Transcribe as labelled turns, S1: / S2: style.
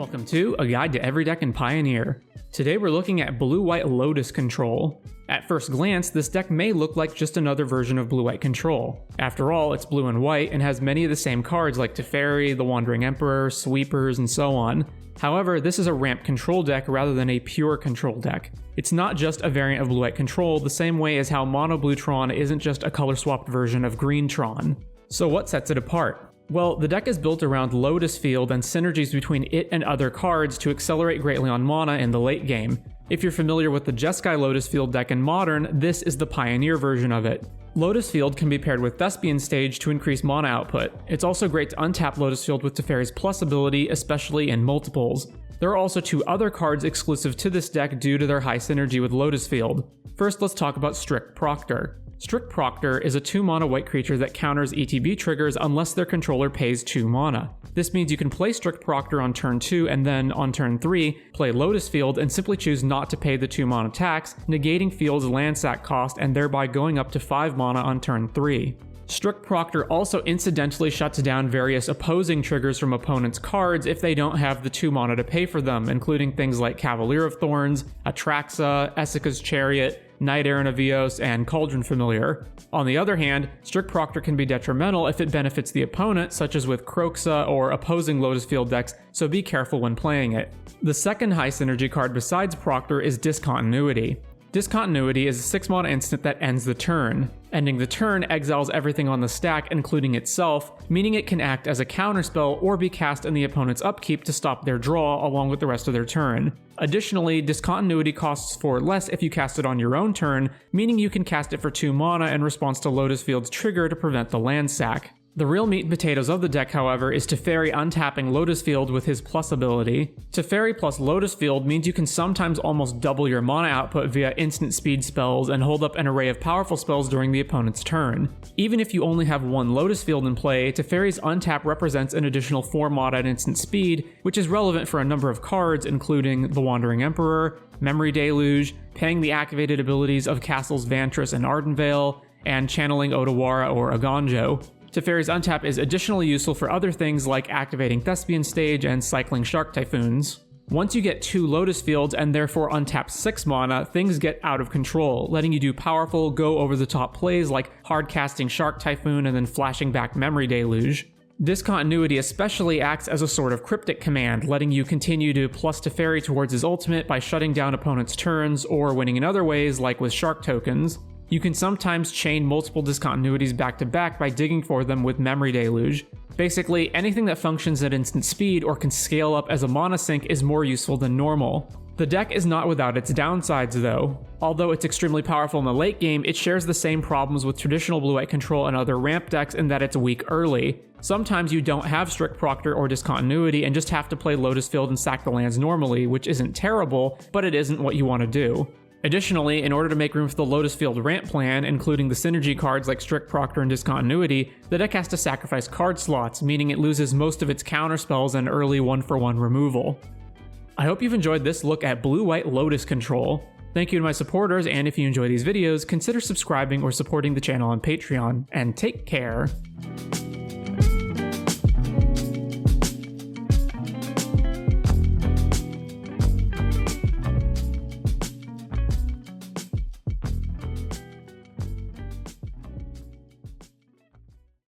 S1: Welcome to A Guide to Every Deck in Pioneer. Today we're looking at blue-white Lotus control. At first glance, this deck may look like just another version of blue-white control. After all, it's blue and white and has many of the same cards like Teferi, the Wandering Emperor, Sweepers, and so on. However, this is a ramp control deck rather than a pure control deck. It's not just a variant of blue-white control, the same way as how Mono Blue Tron isn't just a color-swapped version of Green Tron. So what sets it apart? Well, the deck is built around Lotus Field and synergies between it and other cards to accelerate greatly on mana in the late game. If you're familiar with the Jeskai Lotus Field deck in Modern, this is the Pioneer version of it. Lotus Field can be paired with Thespian Stage to increase mana output. It's also great to untap Lotus Field with Teferi's Plus ability, especially in multiples. There are also two other cards exclusive to this deck due to their high synergy with Lotus Field. First, let's talk about Strict Proctor. Strict Proctor is a 2-mana white creature that counters ETB triggers unless their controller pays 2 mana. This means you can play Strict Proctor on turn 2 and then, on turn 3, play Lotus Field and simply choose not to pay the 2 mana tax, negating Field's land sack cost and thereby going up to 5 mana on turn 3. Strict Proctor also incidentally shuts down various opposing triggers from opponents' cards if they don't have the 2 mana to pay for them, including things like Cavalier of Thorns, Atraxa, Essica's Chariot, Knight Errant of Eos, and Cauldron Familiar. On the other hand, Strict Proctor can be detrimental if it benefits the opponent, such as with Kroxa or opposing Lotus Field decks, so be careful when playing it. The second high synergy card besides Proctor is Discontinuity. Discontinuity is a 6-mana instant that ends the turn. Ending the turn exiles everything on the stack, including itself, meaning it can act as a counterspell or be cast in the opponent's upkeep to stop their draw along with the rest of their turn. Additionally, Discontinuity costs 4 less if you cast it on your own turn, meaning you can cast it for 2 mana in response to Lotus Field's trigger to prevent the land sack. The real meat and potatoes of the deck, however, is Teferi untapping Lotus Field with his Plus ability. Teferi plus Lotus Field means you can sometimes almost double your mana output via instant speed spells and hold up an array of powerful spells during the opponent's turn. Even if you only have one Lotus Field in play, Teferi's untap represents an additional 4 mana at instant speed, which is relevant for a number of cards including the Wandering Emperor, Memory Deluge, paying the activated abilities of Castles Vantress and Ardenvale, and channeling Otawara or Agonjo. Teferi's untap is additionally useful for other things like activating Thespian Stage and cycling Shark Typhoons. Once you get 2 Lotus Fields and therefore untap 6 mana, things get out of control, letting you do powerful, go-over-the-top plays like hard-casting Shark Typhoon and then flashing back Memory Deluge. Discontinuity especially acts as a sort of cryptic command, letting you continue to plus Teferi towards his ultimate by shutting down opponents' turns or winning in other ways like with Shark tokens. You can sometimes chain multiple discontinuities back to back by digging for them with Memory Deluge. Basically, anything that functions at instant speed or can scale up as a mana sink is more useful than normal. The deck is not without its downsides though. Although it's extremely powerful in the late game, it shares the same problems with traditional blue-white control and other ramp decks in that it's weak early. Sometimes you don't have Strict Proctor or Discontinuity and just have to play Lotus Field and sack the lands normally, which isn't terrible, but it isn't what you want to do. Additionally, in order to make room for the Lotus Field ramp plan, including the synergy cards like Strict Proctor and Discontinuity, the deck has to sacrifice card slots, meaning it loses most of its counterspells and early 1-for-1 removal. I hope you've enjoyed this look at blue-white Lotus control. Thank you to my supporters, and if you enjoy these videos, consider subscribing or supporting the channel on Patreon, and take care.